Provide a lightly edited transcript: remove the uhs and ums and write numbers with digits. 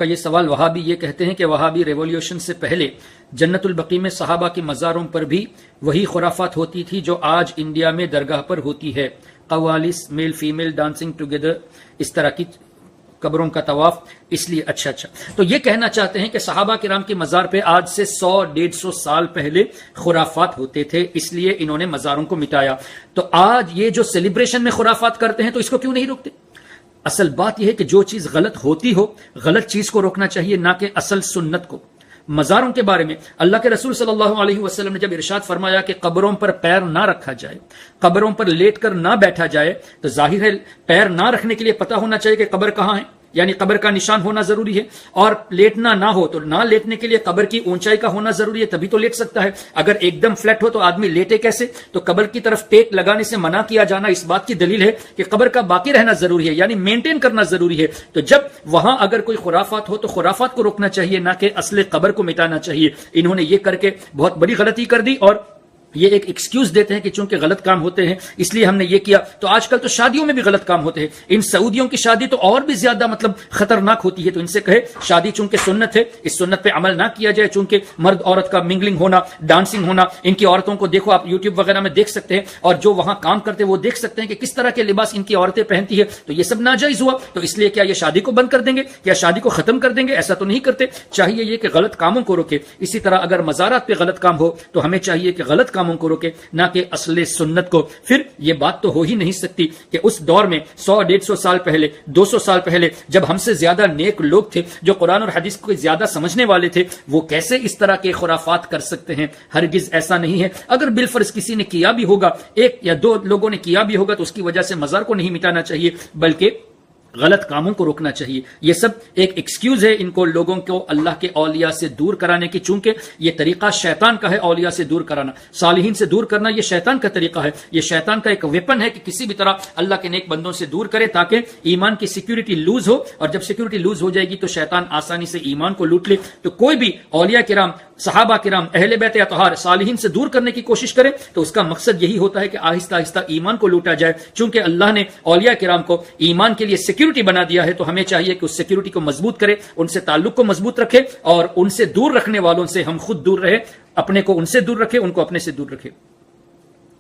کا یہ سوال، وہابی یہ کہتے ہیں کہ وہابی ریولیوشن سے پہلے جنت البقیع میں صحابہ کی مزاروں پر بھی وہی خرافات ہوتی تھی جو آج انڈیا میں درگاہ پر ہوتی ہے، قوالس، میل فیمیل ڈانسنگ ٹوگیدر، اس طرح کی قبروں کا طواف، اس لیے اچھا تو یہ کہنا چاہتے ہیں کہ صحابہ کرام کی مزار پہ آج سے 100-150 سال پہلے خرافات ہوتے تھے، اس لیے انہوں نے مزاروں کو مٹایا۔ تو آج یہ جو سیلیبریشن میں خرافات کرتے ہیں تو اس کو کیوں نہیں روکتے؟ اصل بات یہ ہے کہ جو چیز غلط ہوتی ہو، غلط چیز کو روکنا چاہیے، نہ کہ اصل سنت کو۔ مزاروں کے بارے میں اللہ کے رسول صلی اللہ علیہ وسلم نے جب ارشاد فرمایا کہ قبروں پر پیر نہ رکھا جائے، قبروں پر لیٹ کر نہ بیٹھا جائے، تو ظاہر ہے پیر نہ رکھنے کے لیے پتہ ہونا چاہیے کہ قبر کہاں ہے، یعنی قبر کا نشان ہونا ضروری ہے، اور لیٹنا نہ ہو تو نہ لیٹنے کے لیے قبر کی اونچائی کا ہونا ضروری ہے، تبھی تو لیٹ سکتا ہے۔ اگر ایک دم فلیٹ ہو تو آدمی لیٹے کیسے؟ تو قبر کی طرف ٹیک لگانے سے منع کیا جانا اس بات کی دلیل ہے کہ قبر کا باقی رہنا ضروری ہے، یعنی مینٹین کرنا ضروری ہے۔ تو جب وہاں اگر کوئی خرافات ہو تو خرافات کو روکنا چاہیے، نہ کہ اصل قبر کو مٹانا چاہیے۔ انہوں نے یہ کر کے بہت بڑی غلطی کر دی، اور یہ ایک ایکسکیوز دیتے ہیں کہ چونکہ غلط کام ہوتے ہیں اس لیے ہم نے یہ کیا۔ تو آج کل تو شادیوں میں بھی غلط کام ہوتے ہیں، ان سعودیوں کی شادی تو اور بھی زیادہ خطرناک ہوتی ہے۔ تو ان سے کہے شادی چونکہ سنت ہے، اس سنت پہ عمل نہ کیا جائے، چونکہ مرد عورت کا منگلنگ ہونا، ڈانسنگ ہونا، ان کی عورتوں کو دیکھو، آپ یوٹیوب وغیرہ میں دیکھ سکتے ہیں، اور جو وہاں کام کرتے ہیں وہ دیکھ سکتے ہیں کہ کس طرح کے لباس ان کی عورتیں پہنتی ہے، تو یہ سب ناجائز ہوا۔ تو اس لیے کیا یہ شادی کو بند کر دیں گے؟ کیا شادی کو ختم کر دیں گے؟ ایسا تو نہیں کرتے۔ چاہیے یہ کہ غلط کاموں کو روکے۔ اسی طرح اگر مزارات پہ غلط کام ہو تو ہمیں چاہیے کہ غلط کاموں کو روکے، نہ کہ اصل سنت کو۔ پھر یہ بات تو ہو ہی نہیں سکتی کہ اس دور میں 100-150 سال پہلے، 200 سال پہلے، جب ہم سے زیادہ نیک لوگ تھے، جو قرآن اور حدیث کو زیادہ سمجھنے والے تھے، وہ کیسے اس طرح کے خرافات کر سکتے ہیں؟ ہرگز ایسا نہیں ہے۔ اگر بالفرض کسی نے کیا بھی ہوگا، 1 یا 2 لوگوں نے کیا بھی ہوگا، تو اس کی وجہ سے مزار کو نہیں مٹانا چاہیے، بلکہ غلط کاموں کو روکنا چاہیے۔ یہ سب ایک ایکسکیوز ہے ان کو، لوگوں کو اللہ کے اولیاء سے دور کرانے کی، چونکہ یہ طریقہ شیطان کا ہے، اولیاء سے دور کرانا، صالحین سے دور کرنا یہ شیطان کا طریقہ ہے۔ یہ شیطان کا ایک ویپن ہے کہ کسی بھی طرح اللہ کے نیک بندوں سے دور کرے تاکہ ایمان کی سیکیورٹی لوز ہو، اور جب سیکیورٹی لوز ہو جائے گی تو شیطان آسانی سے ایمان کو لوٹ لے۔ تو کوئی بھی اولیاء کرام، صحابہ کرام، اہل بیت اطہار، صالحین سے دور کرنے کی کوشش کرے تو اس کا مقصد یہی ہوتا ہے کہ آہستہ آہستہ ایمان کو لوٹا جائے۔ چونکہ اللہ نے اولیاء کرام کو ایمان کے لیے سیکیورٹی بنا دیا ہے، تو ہمیں چاہیے کہ اس سیکیورٹی کو مضبوط کرے، ان سے تعلق کو مضبوط رکھے، اور ان سے دور رکھنے والوں سے ہم خود دور رہے، اپنے کو ان سے دور رکھے، ان کو اپنے سے دور رکھے۔